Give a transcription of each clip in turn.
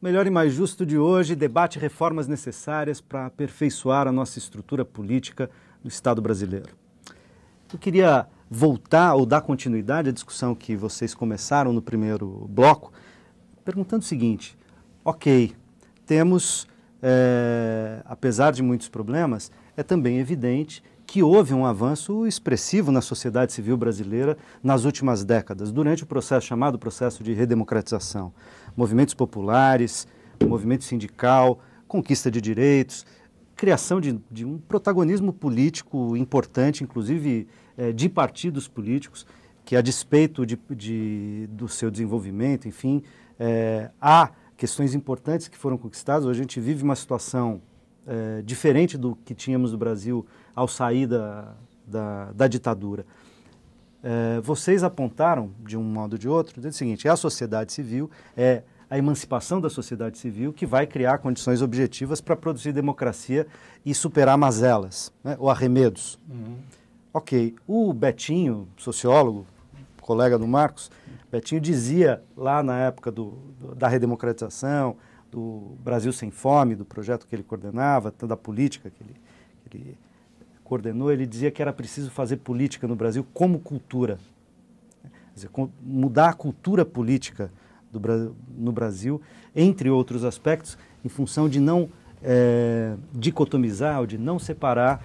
Melhor e Mais Justo de hoje debate reformas necessárias para aperfeiçoar a nossa estrutura política no Estado brasileiro. Eu queria voltar ou dar continuidade à discussão que vocês começaram no primeiro bloco, perguntando o seguinte: ok, temos, apesar de muitos problemas, é também evidente que houve um avanço expressivo na sociedade civil brasileira nas últimas décadas, durante o processo chamado processo de redemocratização. Movimentos populares, movimento sindical, conquista de direitos, criação de um protagonismo político importante, inclusive de partidos políticos, que a despeito do seu desenvolvimento, enfim, há questões importantes que foram conquistadas. Hoje a gente vive uma situação diferente do que tínhamos no Brasil ao sair da ditadura. Vocês apontaram, de um modo ou de outro, o seguinte: é a sociedade civil, é a emancipação da sociedade civil que vai criar condições objetivas para produzir democracia e superar mazelas, né, ou arremedos. Ok, o Betinho, sociólogo, colega do Marcos, Betinho dizia lá na época da redemocratização, do Brasil Sem Fome, do projeto que ele coordenava, da política que ele coordenou, ele dizia que era preciso fazer política no Brasil como cultura. Quer dizer, mudar a cultura política no Brasil, entre outros aspectos, em função de não dicotomizar ou de não separar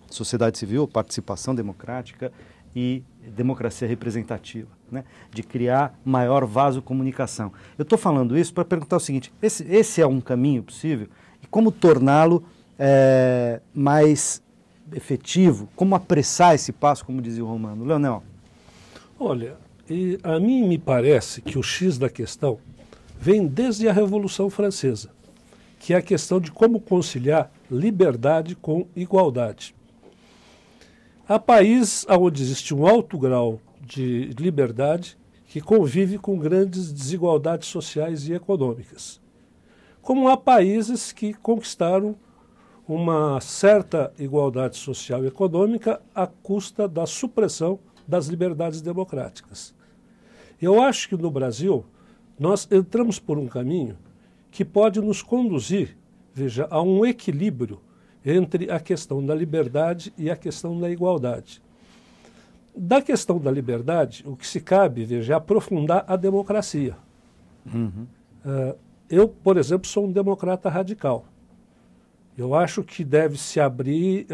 sociedade civil, participação democrática e democracia representativa, né? De criar maior vasocomunicação. Eu estou falando isso para perguntar o seguinte: esse é um caminho possível? E como torná-lo mais efetivo? Como apressar esse passo, como dizia o Romano? Leonel. Olha, a mim me parece que o X da questão vem desde a Revolução Francesa, que é a questão de como conciliar liberdade com igualdade. Há países onde existe um alto grau de liberdade que convive com grandes desigualdades sociais e econômicas. Como há países que conquistaram uma certa igualdade social e econômica à custa da supressão das liberdades democráticas. Eu acho que no Brasil nós entramos por um caminho que pode nos conduzir, veja, a um equilíbrio entre a questão da liberdade e a questão da igualdade. Da questão da liberdade, o que se cabe, veja, é aprofundar a democracia. Eu, por exemplo, sou um democrata radical. Eu acho que deve se abrir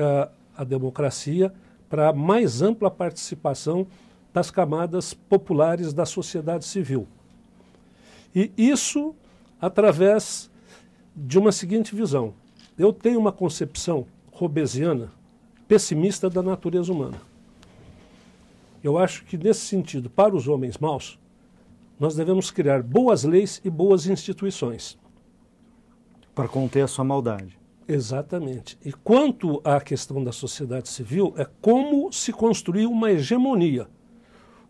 a democracia para a mais ampla participação das camadas populares da sociedade civil. E isso através de uma seguinte visão: eu tenho uma concepção hobbesiana, pessimista da natureza humana. Eu acho que, nesse sentido, para os homens maus, nós devemos criar boas leis e boas instituições. Para conter a sua maldade. Exatamente. E quanto à questão da sociedade civil, é como se construir uma hegemonia,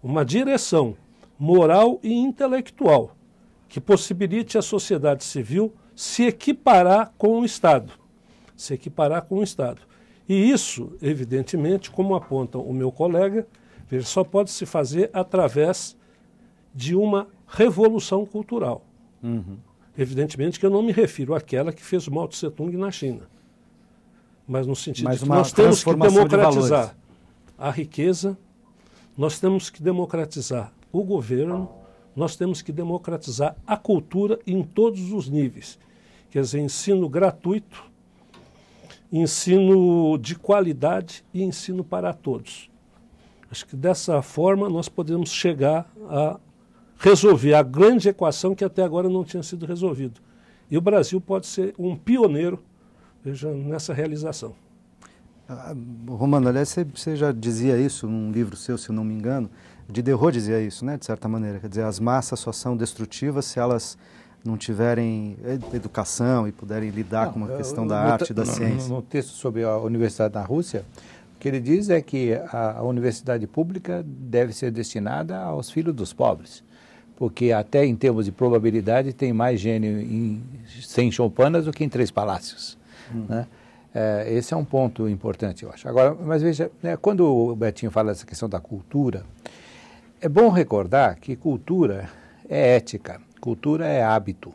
uma direção moral e intelectual que possibilite à sociedade civil se equiparar com o Estado. Se equiparar com o Estado. E isso, evidentemente, como aponta o meu colega, veja, só pode se fazer através de uma revolução cultural. Evidentemente que eu não me refiro àquela que fez Mao Tse Tung na China, mas no sentido de que nós temos que democratizar a riqueza, nós temos que democratizar o governo, nós temos que democratizar a cultura em todos os níveis. Quer dizer, ensino gratuito, ensino de qualidade e ensino para todos. Acho que dessa forma nós podemos chegar a resolver a grande equação que até agora não tinha sido resolvida. E o Brasil pode ser um pioneiro, veja, nessa realização. Romano, aliás, você já dizia isso num livro seu, se eu não me engano. Diderot dizia isso, né, de certa maneira. Quer dizer, as massas só são destrutivas se elas não tiverem educação e puderem lidar com a questão da arte e da ciência. No texto sobre a Universidade da Rússia, o que ele diz é que a universidade pública deve ser destinada aos filhos dos pobres, porque até em termos de probabilidade tem mais gênio em 100 choupanas do que em 3 palácios. Né? Esse é um ponto importante, eu acho. Agora, mas veja, né, quando o Betinho fala dessa questão da cultura, é bom recordar que cultura é ética, cultura é hábito.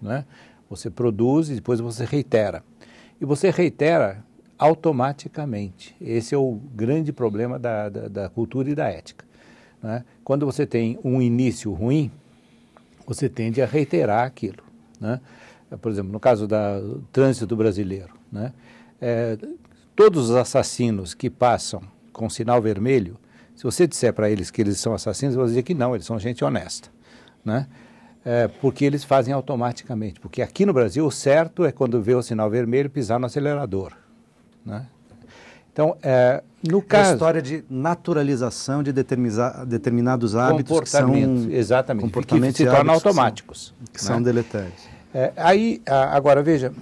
né? Você produz e depois você reitera. E você reitera automaticamente. Esse é o grande problema da cultura e da ética, né? Quando você tem um início ruim, você tende a reiterar aquilo, né? Por exemplo, no caso do trânsito brasileiro, né? Todos os assassinos que passam com sinal vermelho, se você disser para eles que eles são assassinos, eles vão dizer que não, eles são gente honesta, né? Porque eles fazem automaticamente. Porque aqui no Brasil, o certo é quando vê o sinal vermelho pisar no acelerador, né? Então, no caso... a história de naturalização de determinados hábitos que são... Exatamente, comportamentos que se tornam automáticos. Que são deletérios. Agora, veja,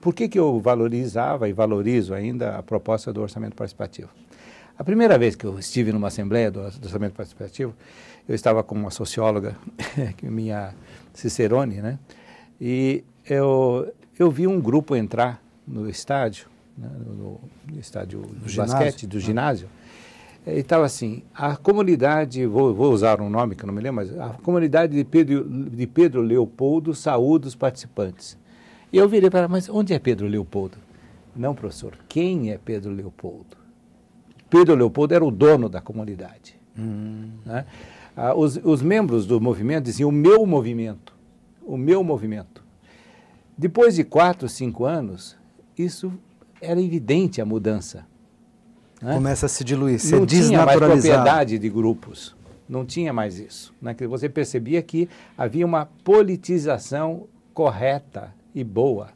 por que eu valorizava e valorizo ainda a proposta do orçamento participativo? A primeira vez que eu estive numa assembleia do orçamento participativo, eu estava com uma socióloga, minha Cicerone, né? E eu vi um grupo entrar no estádio, né? no estádio do basquete, do ginásio, e estava assim, a comunidade, vou usar um nome que eu não me lembro, mas a comunidade de Pedro Leopoldo saúda os participantes. E eu virei para ela, mas onde é Pedro Leopoldo? Não, professor, quem é Pedro Leopoldo? Pedro Leopoldo era o dono da comunidade. Né? Os membros do movimento diziam o meu movimento. Depois de 4, 5 anos, isso era evidente a mudança. Né? Começa a se diluir, ser não tinha mais desnaturalizado. propriedade de grupos, não tinha mais isso. Né? Você percebia que havia uma politização correta e boa.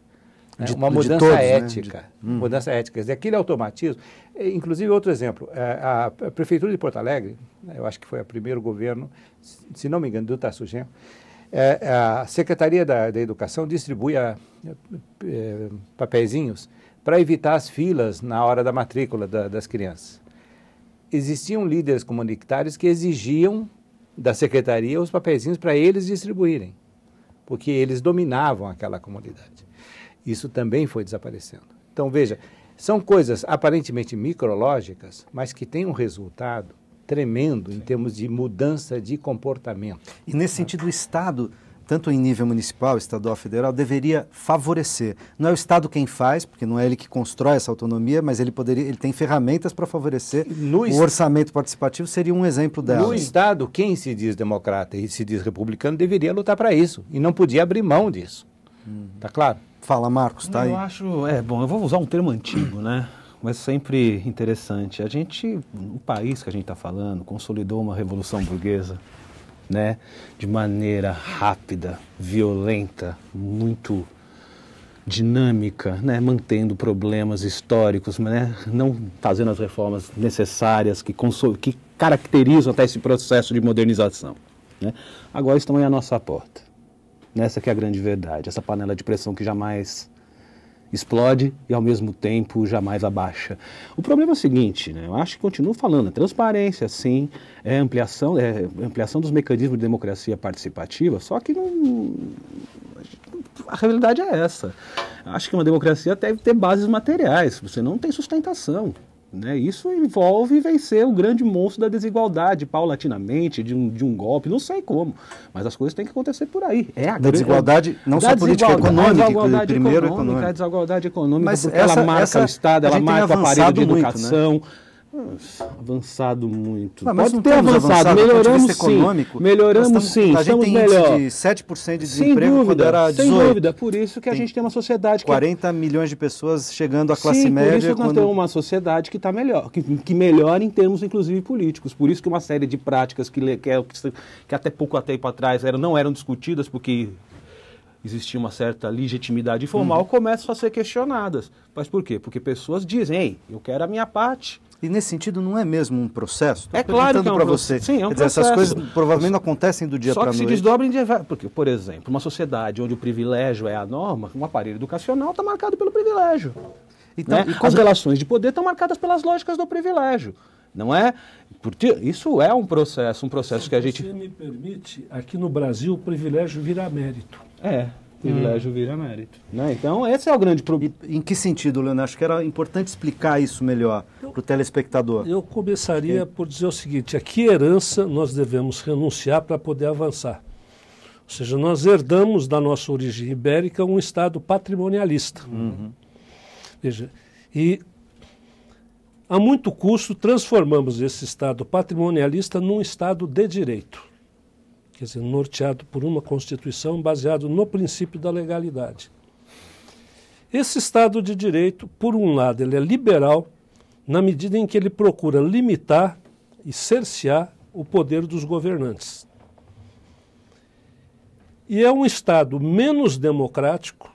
Né? Uma mudança todos, ética. Né? Mudança ética. Quer dizer, aquele automatismo. Inclusive, outro exemplo, a Prefeitura de Porto Alegre, eu acho que foi o primeiro governo, se não me engano, do Tarso Genro, a Secretaria da Educação distribui papeizinhos para evitar as filas na hora da matrícula das crianças. Existiam líderes comunitários que exigiam da secretaria os papeizinhos para eles distribuírem, porque eles dominavam aquela comunidade. Isso também foi desaparecendo. Então, veja, são coisas aparentemente micrológicas, mas que têm um resultado tremendo em termos de mudança de comportamento. E nesse sentido, o Estado, tanto em nível municipal, estadual, federal, deveria favorecer. Não é o Estado quem faz, porque não é ele que constrói essa autonomia, mas ele tem ferramentas para favorecer. O orçamento participativo seria um exemplo delas. No Estado, quem se diz democrata e se diz republicano deveria lutar para isso, e não podia abrir mão disso. Está claro? Fala, Marcos, tá aí. Eu acho, bom, eu vou usar um termo antigo, né? Mas sempre interessante. O país que a gente está falando, consolidou uma revolução burguesa, né? De maneira rápida, violenta, muito dinâmica, né? Mantendo problemas históricos, né? Não fazendo as reformas necessárias que caracterizam até esse processo de modernização, né? Agora estão aí à nossa porta. Nessa que é a grande verdade, essa panela de pressão que jamais explode e, ao mesmo tempo, jamais abaixa. O problema é o seguinte, né? Eu acho que continuo falando, a transparência, sim, ampliação dos mecanismos de democracia participativa, só que a realidade é essa. Acho que uma democracia deve ter bases materiais, você não tem sustentação. Né? Isso envolve vencer o grande monstro da desigualdade, paulatinamente, de um golpe, não sei como, mas as coisas têm que acontecer por aí. Da desigualdade, não só política econômica, primeiro econômica. A desigualdade econômica, mas porque ela marca o Estado, ela marca o aparelho de educação. Muito, né? Avançado muito. Mas pode ter avançado, melhoramos sim. Melhoramos sim, a gente tem melhor. Índice de 7% de desemprego quando era 18. Sem dúvida, por isso que a gente tem uma sociedade 40 milhões de pessoas chegando à classe média. Por isso que nós temos uma sociedade que está melhor, que melhora em termos inclusive políticos. Por isso que uma série de práticas que até pouco tempo atrás não eram discutidas porque existia uma certa legitimidade informal, começam a ser questionadas. Mas por quê? Porque pessoas dizem, ei, eu quero a minha parte. E nesse sentido não é mesmo um processo? É claro que é um processo. Sim, é um Quer dizer, processo. Essas coisas provavelmente não acontecem do dia para a noite. Só que se desdobram em... Porque, por exemplo, uma sociedade onde o privilégio é a norma, um aparelho educacional está marcado pelo privilégio. Então, né? As relações de poder estão marcadas pelas lógicas do privilégio. Não é? Porque isso é um processo que a gente... Se você me permite, aqui no Brasil o privilégio vira mérito. Privilégio vira mérito. Né? Então, esse é o grande problema. Em que sentido, Leonardo? Acho que era importante explicar isso melhor para o telespectador. Eu começaria por dizer o seguinte, a que herança nós devemos renunciar para poder avançar? Ou seja, nós herdamos da nossa origem ibérica um Estado patrimonialista. Veja, e a muito custo transformamos esse Estado patrimonialista num Estado de direito. Quer dizer, norteado por uma Constituição baseado no princípio da legalidade. Esse Estado de direito, por um lado, ele é liberal na medida em que ele procura limitar e cercear o poder dos governantes. E é um Estado menos democrático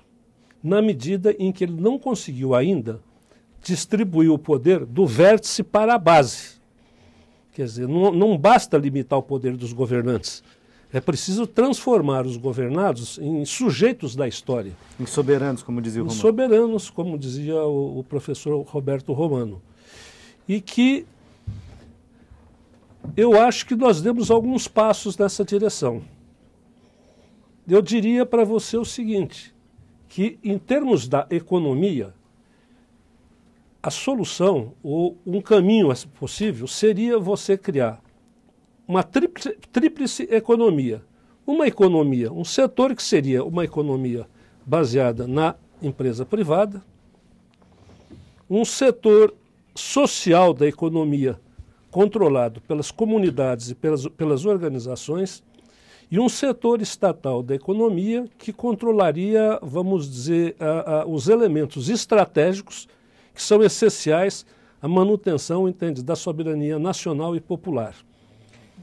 na medida em que ele não conseguiu ainda distribuir o poder do vértice para a base. Quer dizer, não basta limitar o poder dos governantes. É preciso transformar os governados em sujeitos da história. Em soberanos, como dizia o Romano. Em soberanos, como dizia o professor Roberto Romano. E que eu acho que nós demos alguns passos nessa direção. Eu diria para você o seguinte, que em termos da economia, a solução, ou um caminho possível, seria você criar uma tríplice economia. Uma economia, um setor que seria uma economia baseada na empresa privada, um setor social da economia controlado pelas comunidades e pelas organizações, e um setor estatal da economia que controlaria, vamos dizer, os elementos estratégicos que são essenciais à manutenção, entende, da soberania nacional e popular.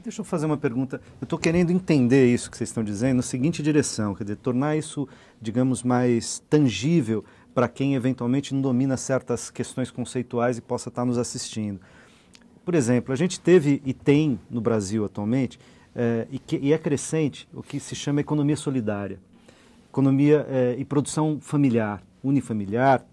Deixa eu fazer uma pergunta. Eu estou querendo entender isso que vocês estão dizendo na seguinte direção, quer dizer, tornar isso, digamos, mais tangível para quem eventualmente não domina certas questões conceituais e possa estar nos assistindo. Por exemplo, a gente teve e tem no Brasil atualmente, e é crescente, o que se chama economia solidária, economia e produção familiar, unifamiliar,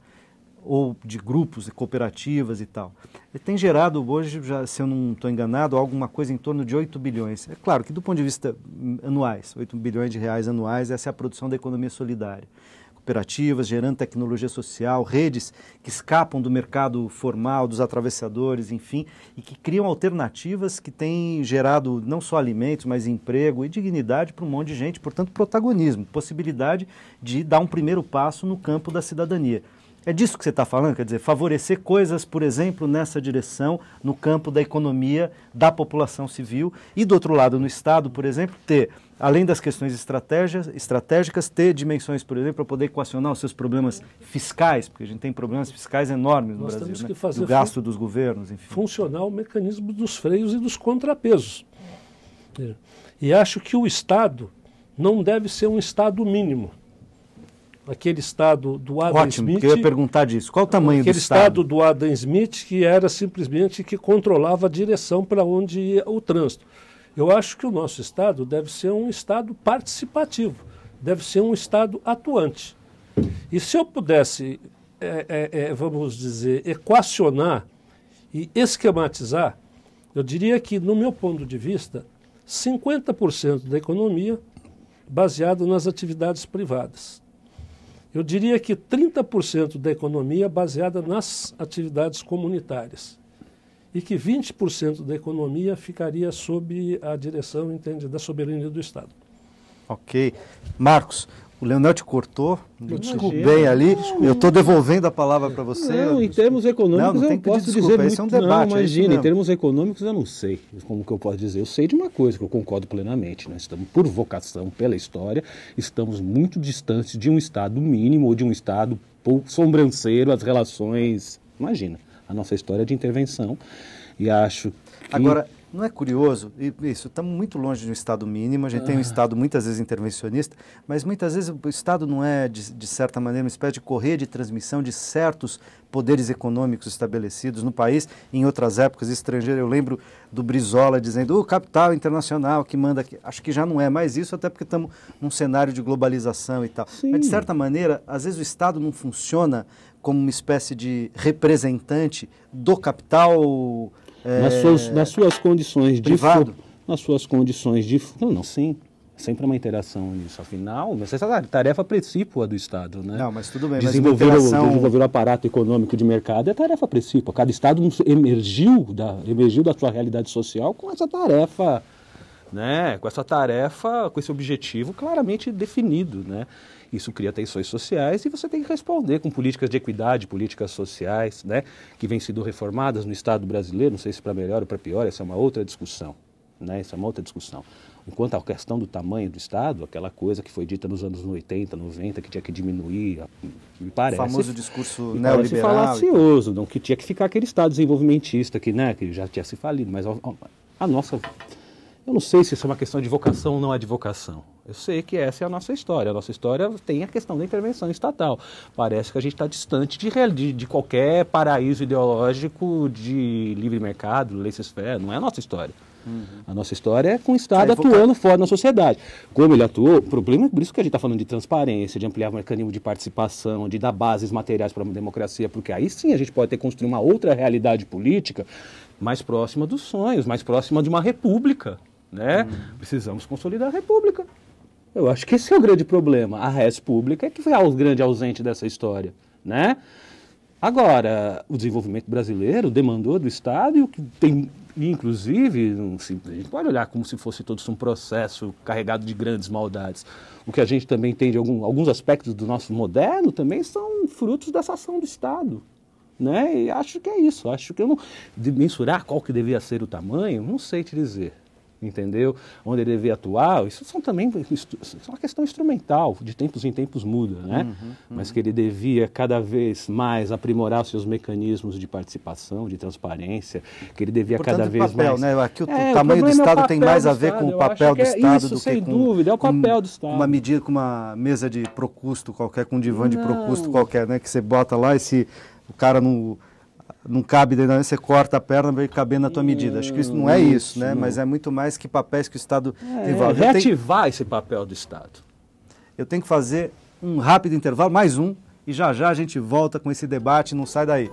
ou de grupos e cooperativas e tal. Ele tem gerado hoje, já, se eu não estou enganado, alguma coisa em torno de 8 bilhões. É claro que do ponto de vista anuais, 8 bilhões de reais anuais, essa é a produção da economia solidária. Cooperativas gerando tecnologia social, redes que escapam do mercado formal, dos atravessadores, enfim, e que criam alternativas que têm gerado não só alimentos, mas emprego e dignidade para um monte de gente, portanto protagonismo, possibilidade de dar um primeiro passo no campo da cidadania. É disso que você está falando? Quer dizer, favorecer coisas, por exemplo, nessa direção, no campo da economia, da população civil, e do outro lado, no Estado, por exemplo, ter, além das questões estratégicas, ter dimensões, por exemplo, para poder equacionar os seus problemas fiscais, porque a gente tem problemas fiscais enormes no Brasil, temos né? que fazer Do gasto dos governos, enfim. Funcionar o mecanismo dos freios e dos contrapesos. E acho que o Estado não deve ser um Estado mínimo. Aquele Estado do Adam Smith... Ótimo, eu ia perguntar disso. Qual o tamanho do Estado? Aquele Estado do Adam Smith que era simplesmente que controlava a direção para onde ia o trânsito. Eu acho que o nosso Estado deve ser um Estado participativo, deve ser um Estado atuante. E se eu pudesse, vamos dizer, equacionar e esquematizar, eu diria que, no meu ponto de vista, 50% da economia baseada nas atividades privadas. Eu diria que 30% da economia baseada nas atividades comunitárias e que 20% da economia ficaria sob a direção, entende, da soberania do Estado. Ok. Marcos, o Leonel te cortou, bem ali, eu estou devolvendo a palavra para você. Não, em termos econômicos eu não posso dizer muito, um debate, não, imagina, em termos econômicos eu não sei como que eu posso dizer. Eu sei de uma coisa que eu concordo plenamente, nós estamos, por vocação, pela história, estamos muito distantes de um Estado mínimo ou de um Estado sobranceiro, as relações, imagina, a nossa história de intervenção, e acho que... Agora, não é curioso? Isso, estamos muito longe de um Estado mínimo, a gente tem um Estado muitas vezes intervencionista, mas muitas vezes o Estado não é, de certa maneira, uma espécie de correia de transmissão de certos poderes econômicos estabelecidos no país, em outras épocas estrangeiras. Eu lembro do Brizola dizendo, o capital internacional que manda aqui. Acho que já não é mais isso, até porque estamos num cenário de globalização e tal. Sim. Mas, de certa maneira, às vezes o Estado não funciona como uma espécie de representante do capital... nas suas condições privado? Nas suas condições de... Não, sim. Sempre uma interação nisso. Afinal, essa é a tarefa precípua do Estado, né? Não, mas tudo bem. Desenvolver o aparato econômico de mercado é tarefa precípua. Cada Estado emergiu da sua realidade social com essa tarefa né? Com essa tarefa, com esse objetivo claramente definido, né? Isso cria tensões sociais e você tem que responder com políticas de equidade, políticas sociais, né? Que vêm sendo reformadas no Estado brasileiro, não sei se para melhor ou para pior, essa é uma outra discussão, né? Essa é uma outra discussão. Enquanto a questão do tamanho do Estado, aquela coisa que foi dita nos anos 80, 90, que tinha que diminuir, me parece... O famoso discurso neoliberal. Parece falacioso, não, que tinha que ficar aquele Estado desenvolvimentista, que, né, que já tinha se falido, mas a nossa... Eu não sei se isso é uma questão de vocação ou não é de vocação. Eu sei que essa é a nossa história. A nossa história tem a questão da intervenção estatal. Parece que a gente está distante de qualquer paraíso ideológico de livre mercado, laissez-faire. Não é a nossa história. A nossa história é com o Estado atuando fora na sociedade. Como ele atuou, o problema é por isso que a gente está falando de transparência, de ampliar o mecanismo de participação, de dar bases materiais para uma democracia, porque aí sim a gente pode ter construído uma outra realidade política mais próxima dos sonhos, mais próxima de uma república, né? Precisamos consolidar a república. Eu acho que esse é o grande problema. A res pública é que foi o grande ausente dessa história, né? Agora, o desenvolvimento brasileiro demandou do Estado e o que tem, inclusive, a gente pode olhar como se fosse todo um processo carregado de grandes maldades. O que a gente também tem de alguns aspectos do nosso moderno também são frutos dessa ação do Estado, né? E acho que é isso. Acho que eu não... De mensurar qual que devia ser o tamanho, não sei te dizer. Entendeu? Onde ele devia atuar, isso são também uma questão instrumental, de tempos em tempos muda, né? Mas que ele devia cada vez mais aprimorar os seus mecanismos de participação, de transparência, que ele devia cada vez papel, mais... Né? Aqui o tamanho do Estado tem mais a ver com o papel do Estado isso, do sem que dúvida, é o papel do Estado. Uma medida, com uma mesa de Procusto qualquer, com um divã de Procusto qualquer, né? Que você bota lá e se o cara não cabe dentro, você corta a perna, vai caber na tua medida. Acho que isso não é isso, né? Mas é muito mais que papéis que o Estado desenvolve. Reativar esse papel do Estado. Eu tenho que fazer um rápido intervalo, mais um, e já já a gente volta com esse debate, não sai daí.